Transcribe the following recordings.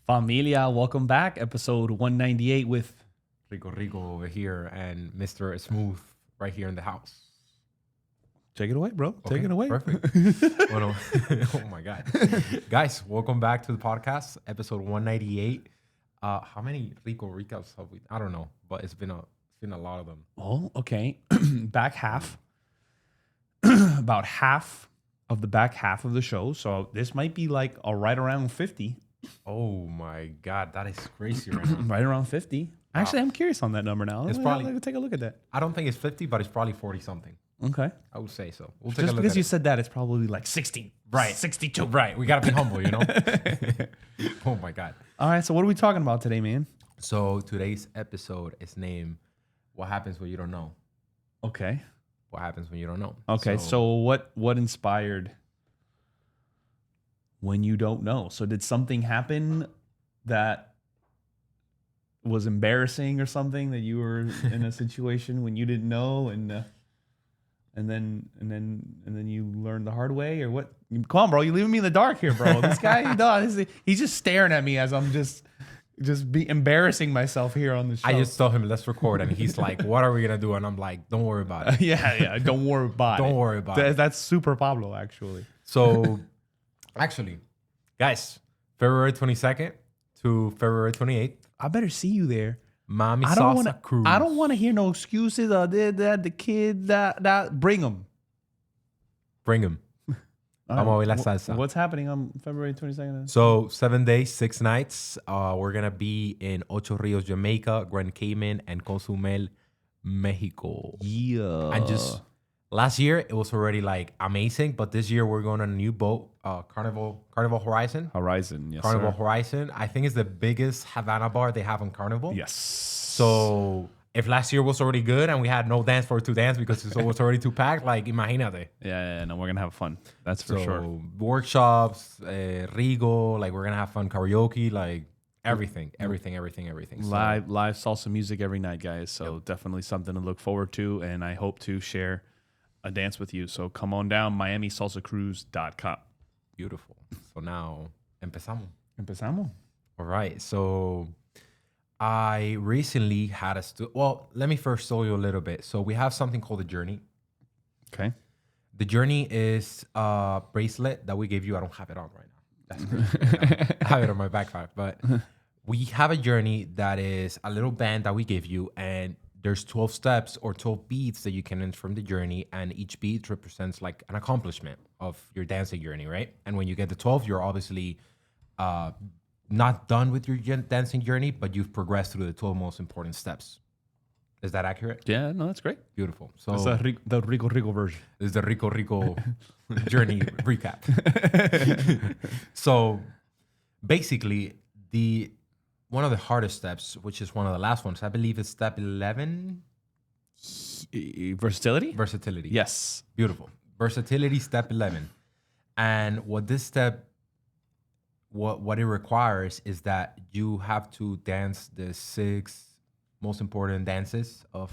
Familia, welcome back. Episode 198 with Rico over here and Mr. Smooth right here in the house. Take it away, bro. Take it away. Perfect. Oh, no. Oh my God. Guys, welcome back to the podcast, episode 198. How many Rico recaps have we? I don't know, but it's been a lot of them. Oh, okay. Back half. About half of the back half of the show. So this might be like right around 50. Oh my God, that is crazy right now. Right around 50. Actually, I'm curious on that number now. It's Let probably- me take a look at that. I don't think it's 50, but it's probably 40 something. Okay. I would say so. We'll take Just a look because at you it. said that, it's probably like 60. Right. 62. Right. We got to be humble, you know? Oh my God. All right. So what are we talking about today, man? So today's episode is named What Happens When You Don't Know. Okay. What happens when you don't know? Okay. So what inspired when you don't know? So did something happen that was embarrassing or something that you were in a situation when you didn't know and then you learned the hard way or what? Come on, bro, you leaving me in the dark here, bro. This guy, he's just staring at me as I'm just be embarrassing myself here on the show. I just told him, let's record. And he's like, what are we going to do? And I'm like, don't worry about it. yeah, don't worry about it. Don't worry about it. That's super Pablo, actually. So, actually, guys, February 22nd to February 28th, I better see you there. Mami I don't Salsa want Cruise. I don't want to hear no excuses. That the kid that bring them. Bring him. Vamos a ver la salsa. What's happening on February 22nd? So 7 days, 6 nights. We're going to be in Ocho Rios, Jamaica, Grand Cayman, and Cozumel, Mexico. Yeah. And just last year, it was already like amazing. But this year, we're going on a new boat, Carnival Horizon. Horizon, yes, Carnival sir. Horizon. I think it's the biggest Havana bar they have on Carnival. Yes. So if last year was already good and we had no dance floor to dance because it was already too packed, like imagínate. Yeah, no, we're gonna have fun. That's for So sure. workshops, Rigo, like we're gonna have fun karaoke, like everything. So, Live salsa music every night, guys. So definitely something to look forward to, and I hope to share a dance with you. So come on down, MiamiSalsaCruise.com. Beautiful. So now Empezamos. All right. So I recently had well, let me first tell you a little bit. So we have something called the Journey. Okay. The Journey is a bracelet that we gave you. I don't have it on right now. That's crazy. I have it on my backpack. But we have a Journey that is a little band that we give you. And there's 12 steps or 12 beats that you can enter from the Journey. And each beat represents like an accomplishment of your dancing journey, right? And when you get the 12, you're obviously not done with your dancing journey, but you've progressed through the 12 most important steps. Is that accurate? Yeah, no, that's great. Beautiful. So It's the Rico version. this is the Rico journey recap. So basically, one of the hardest steps, which is one of the last ones, I believe is step 11. Versatility? Versatility. Yes. Beautiful. Versatility, step 11. And what this step, what it requires is that you have to dance the 6 most important dances of,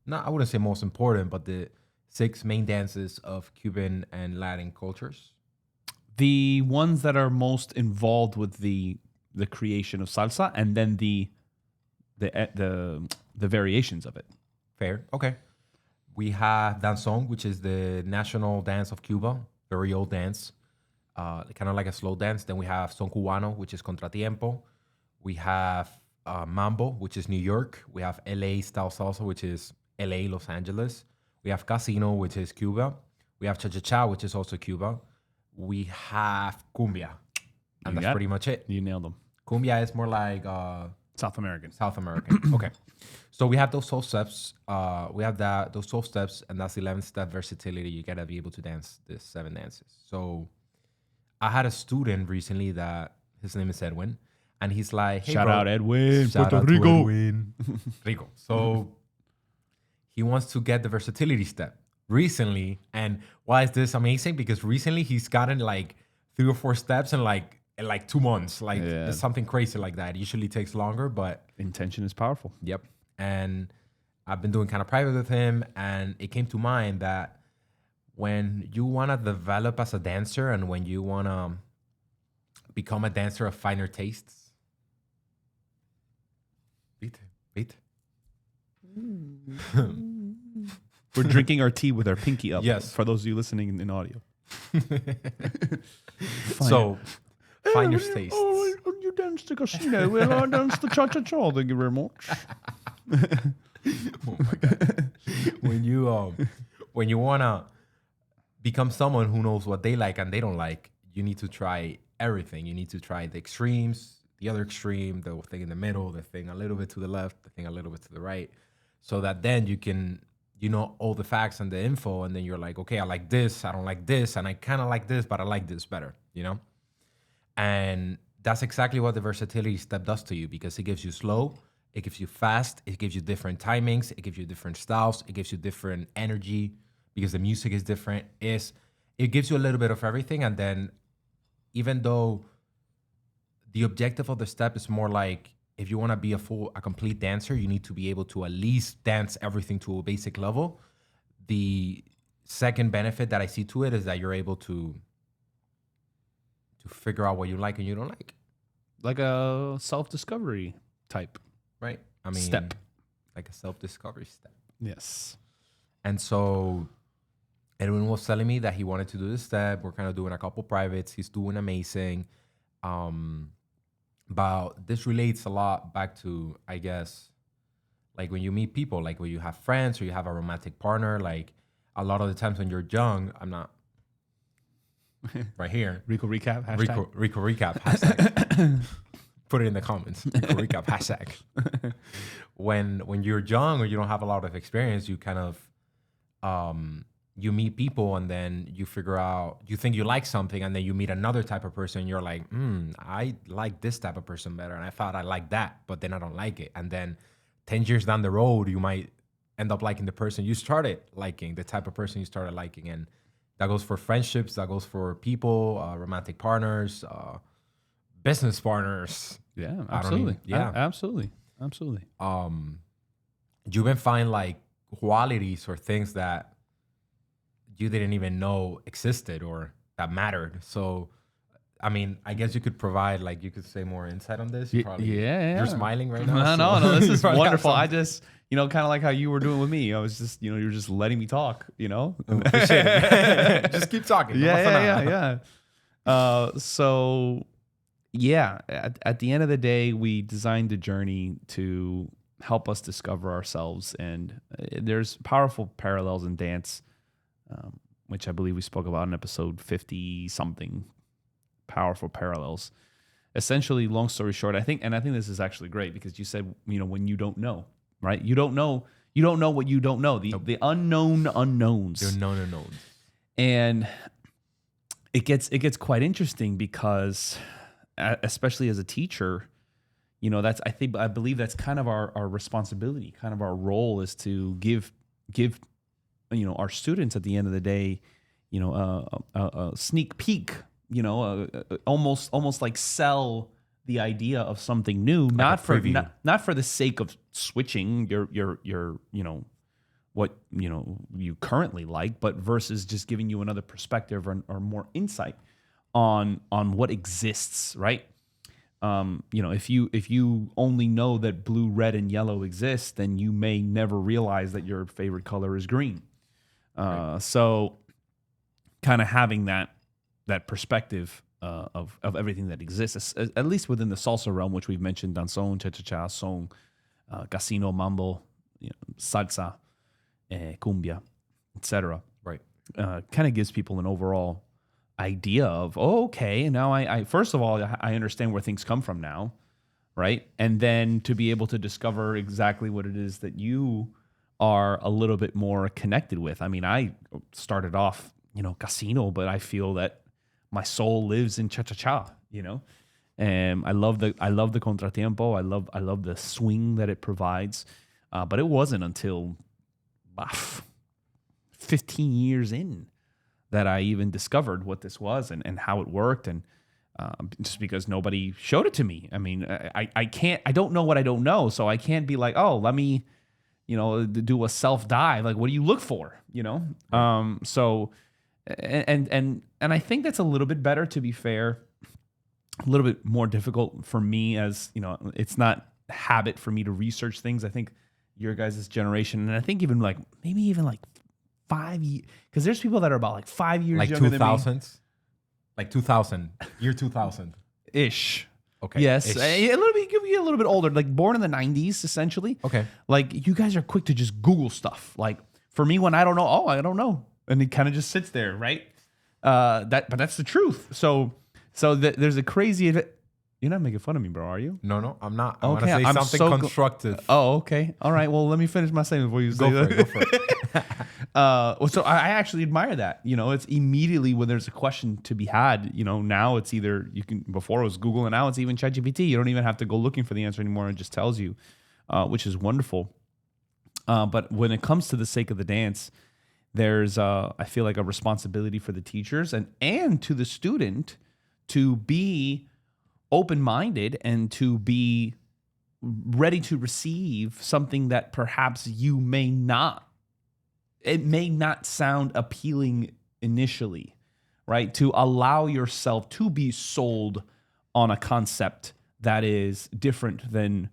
I wouldn't say most important, but the 6 main dances of Cuban and Latin cultures. The ones that are most involved with the creation of salsa, and then the variations of it. Fair. Okay. We have danzón, which is the national dance of Cuba, very old dance, kind of like a slow dance. Then we have son cubano, which is contratiempo. We have mambo, which is New York. We have LA style salsa, which is LA, Los Angeles. We have casino, which is Cuba. We have cha-cha-cha, which is also Cuba. We have cumbia, and that's pretty much it. You nailed them. Cumbia is more like South American. Okay. So we have those 12 steps. We have those 12 steps, and that's the 11th step, versatility. You gotta be able to dance the 7 dances. So I had a student recently that his name is Edwin, and he's like, hey, Shout bro, out Edwin, shout Puerto out to Rico. Edwin. Rico. So he wants to get the versatility step recently. And why is this amazing? Because recently he's gotten like 3 or 4 steps in like 2 months. Like it's something crazy like that. It usually takes longer, but intention is powerful. Yep. And I've been doing kind of private with him, and it came to mind that when you want to develop as a dancer and when you want to become a dancer of finer tastes. Wait. We're drinking our tea with our pinky up. Yes. For those of you listening in audio. So, finer tastes. Oh, you danced the casino. Well, I danced the cha-cha-cha. Thank you very much. Oh my God. When you wanna become someone who knows what they like and they don't like, you need to try everything. You need to try the extremes, the other extreme, the thing in the middle, the thing a little bit to the left, the thing a little bit to the right, so that then you can, all the facts and the info, and then you're like, okay, I like this, I don't like this, and I kind of like this, but I like this better, And that's exactly what the versatility step does to you, because it gives you slow, it gives you fast, it gives you different timings, it gives you different styles, it gives you different energy because the music is different. It gives you a little bit of everything. And then even though the objective of the step is more like, if you want to be a complete dancer, you need to be able to at least dance everything to a basic level. The second benefit that I see to it is that you're able to figure out what you like and you don't like. Like a self-discovery type. Right. Step. Like a self-discovery step. Yes. And so Edwin was telling me that he wanted to do this step. We're kind of doing a couple privates. He's doing amazing. But this relates a lot back to, I guess, like when you meet people, like when you have friends or you have a romantic partner, like a lot of the times when you're young, I'm not right here. Rico recap, hashtag. Rico recap, hashtag. Put it in the comments. Rico recap, hashtag. When you're young or you don't have a lot of experience, you kind of, you meet people and then you figure out, you think you like something, and then you meet another type of person and you're like, I like this type of person better. And I thought I liked that, but then I don't like it. And then 10 years down the road, you might end up liking the person you started liking, the type of person you started liking. And that goes for friendships, that goes for people, romantic partners, business partners. Yeah, absolutely. Absolutely. You even find like qualities or things that you didn't even know existed or that mattered. So, I mean, I guess you could provide, like, you could say more insight on this. You're smiling right now. No, this is wonderful. I just, kind of like how you were doing with me. I was just, you're just letting me talk, Appreciate it. Just keep talking. Yeah. So, yeah, at the end of the day, we designed the journey to help us discover ourselves. And there's powerful parallels in dance, which I believe we spoke about in episode 50-something. Powerful parallels. Essentially, long story short, I think this is actually great because you said, when you don't know, right? You don't know what you don't know. The unknown unknowns. The known unknowns. And it gets quite interesting because, especially as a teacher, I believe that's kind of our responsibility, kind of our role is to give our students at the end of the day, a sneak peek, almost like sell the idea of something new, not for the sake of switching your what you currently like, but versus just giving you another perspective or more insight on what exists, right? If you only know that blue, red, and yellow exist, then you may never realize that your favorite color is green. Right. So kind of having that perspective of everything that exists, at least within the salsa realm, which we've mentioned, danzón, cha-cha-cha, son, casino, mambo, salsa, cumbia, etc. Right. Kind of gives people an overall idea of, okay, now I first of all, I understand where things come from now, right? And then to be able to discover exactly what it is that you are a little bit more connected with. I mean, I started off, casino, but I feel that my soul lives in cha-cha-cha, and I love the contratiempo. I love the swing that it provides. But it wasn't until 15 years in that I even discovered what this was and how it worked. And just because nobody showed it to me. I mean, I don't know what I don't know. So I can't be like, oh, let me, do a self dive. Like, what do you look for? Right. So, and I think that's a little bit better, to be fair, a little bit more difficult for me, as you know, it's not habit for me to research things. I think your guys' generation, and I think even like maybe even like 5 years, because there's people that are about like 5 years Like younger 2000s? than me. Like 2000, year 2000. Ish. Okay. Yes, Ish. a little bit. You get a little bit older, like born in the '90s, essentially. Okay. Like you guys are quick to just Google stuff. Like for me, when I don't know, I don't know, and it kind of just sits there, right? But that's the truth. So there's a crazy. You're not making fun of me, bro, are you? No, I'm not. I want Okay, to say I'm something so constructive. Oh, okay. All right. Well, let me finish my statement before you say that. Go for it. So I actually admire that. You know, it's immediately when there's a question to be had. You know, now it's either you can. Before it was Google, and now it's even ChatGPT. You don't even have to go looking for the answer anymore. It just tells you, which is wonderful. But when it comes to the sake of the dance, there's I feel like a responsibility for the teachers and to the student to be open-minded and to be ready to receive something that perhaps you may not. It may not sound appealing initially, right? To allow yourself to be sold on a concept that is different than,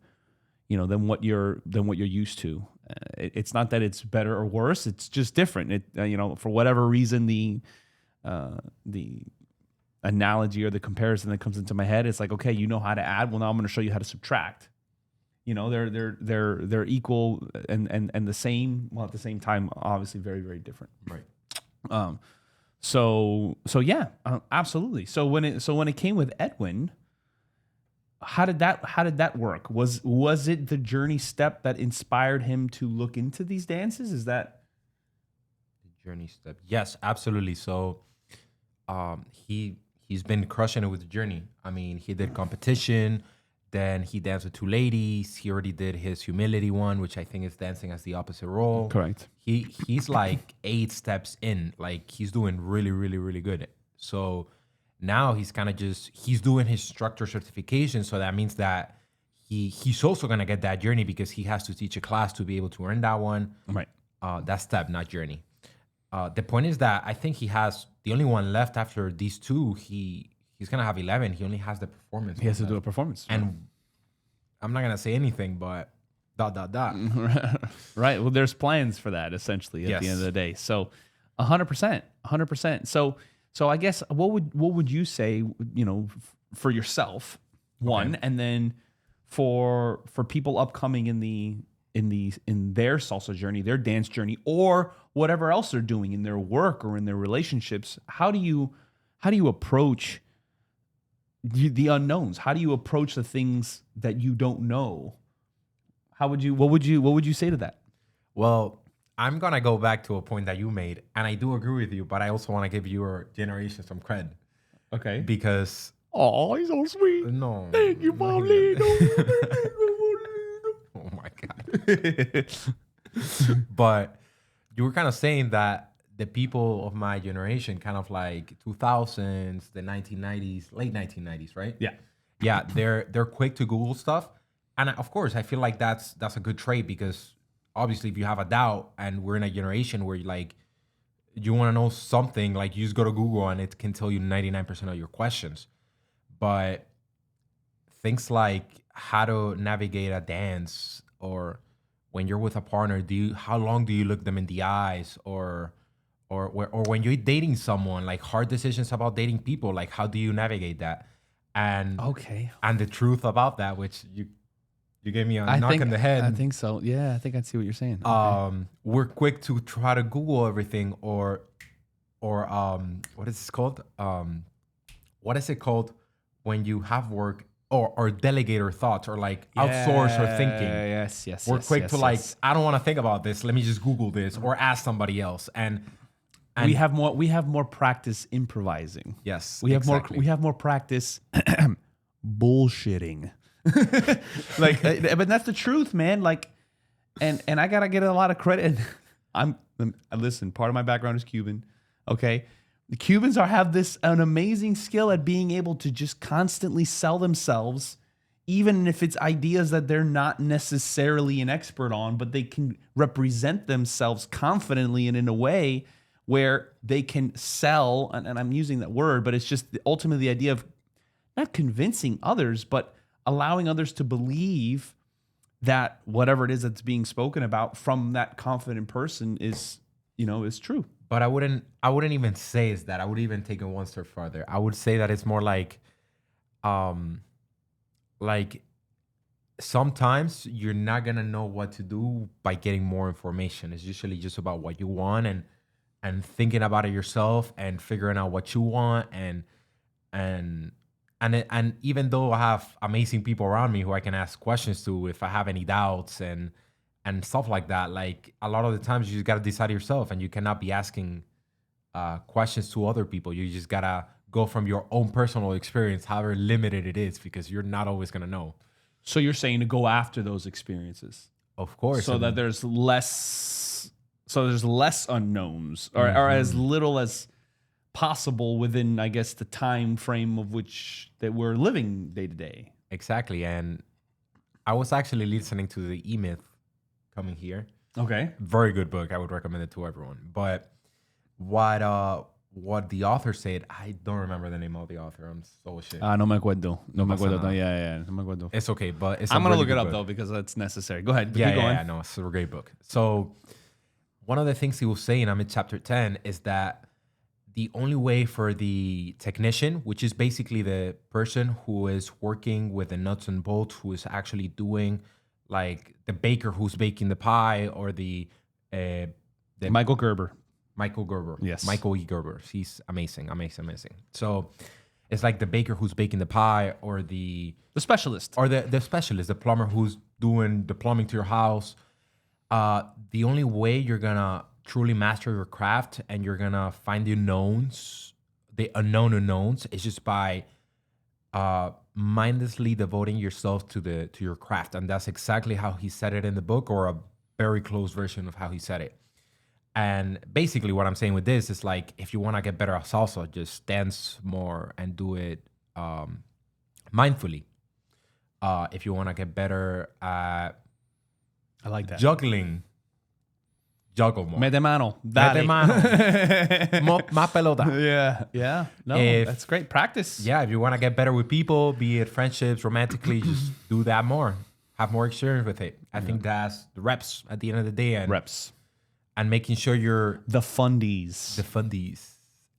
you know, than what you're used to. It's not that it's better or worse; it's just different. It you know, for whatever reason, the analogy or the comparison that comes into my head, it's like, okay, you know how to add. Well, now I'm going to show you how to subtract. You know, they're equal and the same. Well, at the same time, obviously, very very different. Right. So yeah, absolutely. So when it came with Edwin, how did that work? Was it the journey step that inspired him to look into these dances? Is that the journey step? Yes, absolutely. So, he's been crushing it with the journey. I mean, he did competition. Then he danced with two ladies. He already did his humility one, which I think is dancing as the opposite role. correct? He's like 8 steps in. Like he's doing really, really, really good. So now he's kind of he's doing his structure certification. So that means that he's also gonna get that journey because he has to teach a class to be able to earn that one. Right. That step, not journey. The point is that I think he has the only one left after these two. He's gonna have 11. He only has the performance. He has to do a performance. And I'm not gonna say anything, but ... Right. Well, there's plans for that essentially at the end of the day. So 100%. So I guess what would you say, you know, for yourself, one, and then for people upcoming in their salsa journey, their dance journey, or whatever else they're doing in their work or in their relationships, how do you approach the unknowns? How do you approach the things that you don't know? What would you say to that? Well, I'm gonna go back to a point that you made, and I do agree with you, but I also want to give your generation some credit. Okay. Because he's so sweet. no, Thank you, Paulino. oh my god. But you were kind of saying that the people of my generation, kind of like 2000s, the 1990s, late 1990s, right? Yeah, they're quick to Google stuff, and of course, I feel like that's a good trait because obviously, if you have a doubt, and we're in a generation where you want to know something, like you just go to Google and it can tell you 99% of your questions. But things like how to navigate a dance, or when you're with a partner, how long do you look them in the eyes, or when you're dating someone, like hard decisions about dating people, like how do you navigate that? And and the truth about that, which you gave me a knock in the head. I think so. Yeah, I think I see what you're saying. We're quick to try to Google everything, or what is this called? What is it called when you have work or delegate our thoughts, or like outsource our thinking? Yes. We're quick to I don't want to think about this. Let me just Google this or ask somebody else. And we have more practice improvising. Yes, we have more practice bullshitting. But that's the truth, man. Like, and I gotta get a lot of credit. Listen, part of my background is Cuban. Okay, the Cubans have an amazing skill at being able to just constantly sell themselves, even if it's ideas that they're not necessarily an expert on, but they can represent themselves confidently and in a way where they can sell. And I'm using that word, but it's just ultimately the idea of not convincing others, but allowing others to believe that whatever it is that's being spoken about from that confident person is true. But I wouldn't even say it's that. I would even take it one step further. I would say that it's more like sometimes you're not gonna know what to do by getting more information. It's usually just about what you want and thinking about it yourself and figuring out what you want and even though I have amazing people around me who I can ask questions to if I have any doubts and stuff like that, like a lot of the times you just gotta decide yourself, and you cannot be asking questions to other people. You just gotta go from your own personal experience, however limited it is, because you're not always gonna know. So you're saying to go after those experiences, Of course, so that there's less unknowns, or as little as possible within, I guess, the time frame of which that we're living day to day. Exactly. And I was actually listening to the E-Myth coming here. Okay. Very good book. I would recommend it to everyone. But what the author said, I don't remember the name of the author. I'm so shit. No me acuerdo. No me acuerdo. No, yeah. No me acuerdo. It's okay, but I'm going to look it up, though, because that's necessary. Go ahead. Yeah, no, it's a great book. So one of the things he was saying, I'm in chapter 10, is that the only way for the technician, which is basically the person who is working with the nuts and bolts, who is actually doing, like the baker who's baking the pie, or the Michael Gerber. Yes. Michael E. Gerber. He's amazing. So it's like the baker who's baking the pie, or the specialist. Or the specialist, the plumber who's doing the plumbing to your house. The only way you're gonna truly master your craft and you're gonna find the unknown unknowns is just by mindlessly devoting yourself to your craft. And that's exactly how he said it in the book, or a very close version of how he said it. And basically what I'm saying with this is, like, if you want to get better at salsa, just dance more and do it mindfully. If you want to get better at, I like that, juggling, juggle more. Mete mano. Mete mano. Más pelota. Yeah. No, that's great. Practice. Yeah, if you want to get better with people, be it friendships, romantically, just do that more. Have more experience with it. I think that's the reps at the end of the day. And reps. And making sure you're... The fundies.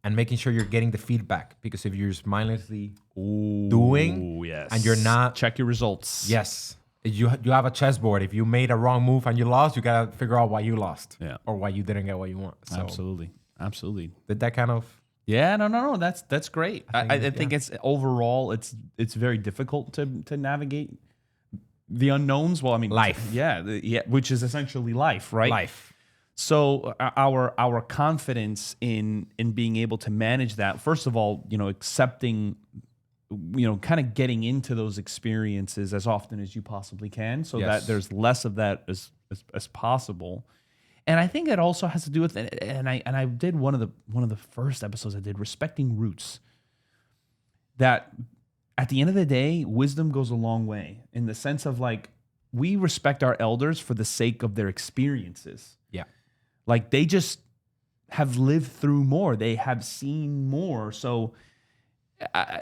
And making sure you're getting the feedback. Because if you're just mindlessly doing, yes, and you're not... Check your results. Yes. You have a chessboard. If you made a wrong move and you lost, you got to figure out why you lost. Yeah. Or why you didn't get what you want. So Absolutely. Did that kind of... Yeah, no. That's great. I think it's overall, it's very difficult to navigate the unknowns. Well, I mean... Life. Yeah, which is essentially life, right? Life. So our confidence in being able to manage that, first of all, accepting, kind of getting into those experiences as often as you possibly can, so that there's less of that as possible. And I think it also has to do with, and I did one of the first episodes I did, respecting roots. That at the end of the day, wisdom goes a long way, in the sense of, like, we respect our elders for the sake of their experiences. Yeah. Like, they just have lived through more. They have seen more. So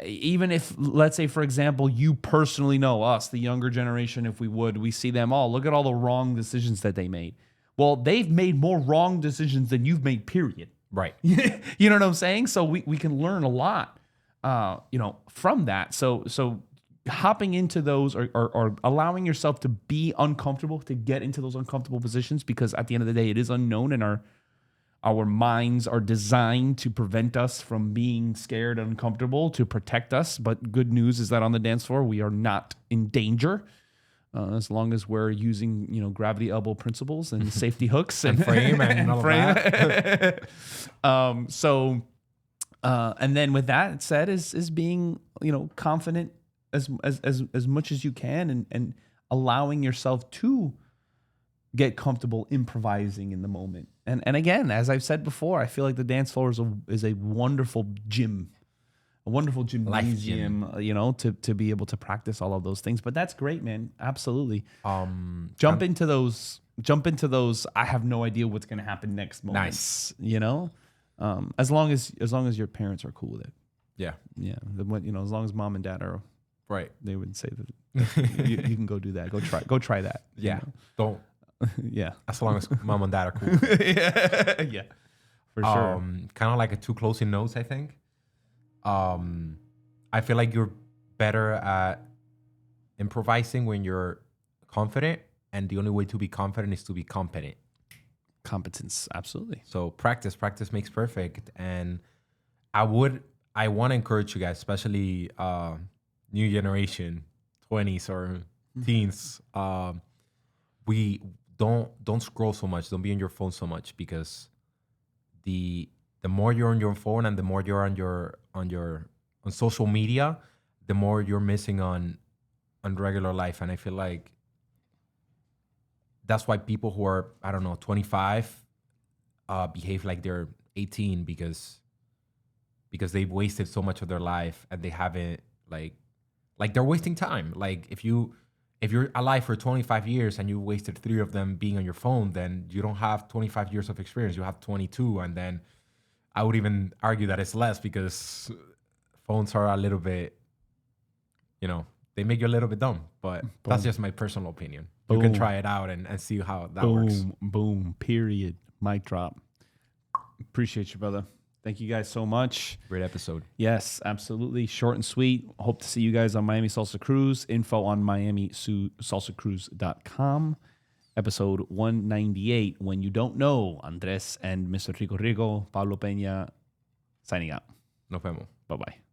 even if, let's say, for example, you personally know us, the younger generation, if we see them all, look at all the wrong decisions that they made. Well, they've made more wrong decisions than you've made, period. Right. You know what I'm saying? So we can learn a lot, from that. So hopping into those, or allowing yourself to be uncomfortable, to get into those uncomfortable positions, because at the end of the day, it is unknown, and our minds are designed to prevent us from being scared and uncomfortable, to protect us. But good news is that on the dance floor, we are not in danger, as long as we're using, gravity elbow principles and safety hooks and frame and all frame. That. And then with that said, is being, confident as much as you can, and allowing yourself to get comfortable improvising in the moment. And again, as I've said before, I feel like the dance floor is a wonderful gym, a wonderful gymnasium, to be able to practice all of those things. But that's great, man. Absolutely. Jump into those. I have no idea what's going to happen next moments. Nice. As long as your parents are cool with it. Yeah. Yeah. As long as mom and dad are Right. they would say that you can go do that. Go try that. Yeah. Don't. Yeah. As long as mom and dad are cool. Yeah. Yeah. For sure. Kind of like a two closing notes, I think. I feel like you're better at improvising when you're confident, and the only way to be confident is to be competent. Competence, absolutely. So practice makes perfect. And I want to encourage you guys, especially new generation, 20s or teens. We don't scroll so much. Don't be on your phone so much, because the more you're on your phone and the more you're on social media, the more you're missing on regular life. And I feel like that's why people who are, I don't know, 25 behave like they're 18, because they've wasted so much of their life and they haven't like they're wasting time. Like if you're alive for 25 years and you wasted 3 of them being on your phone, then you don't have 25 years of experience. You have 22. And then I would even argue that it's less, because phones are a little bit, they make you a little bit dumb. But that's just my personal opinion. You can try it out and see how that works. Boom. Period. Mic drop. Appreciate you, brother. Thank you guys so much. Great episode. Yes, absolutely. Short and sweet. Hope to see you guys on Miami Salsa Cruise. Info on MiamiSalsaCruise.com. Episode 198. When you don't know, Andres and Mr. Rico, Pablo Peña, signing out. Nos vemos. Bye-bye.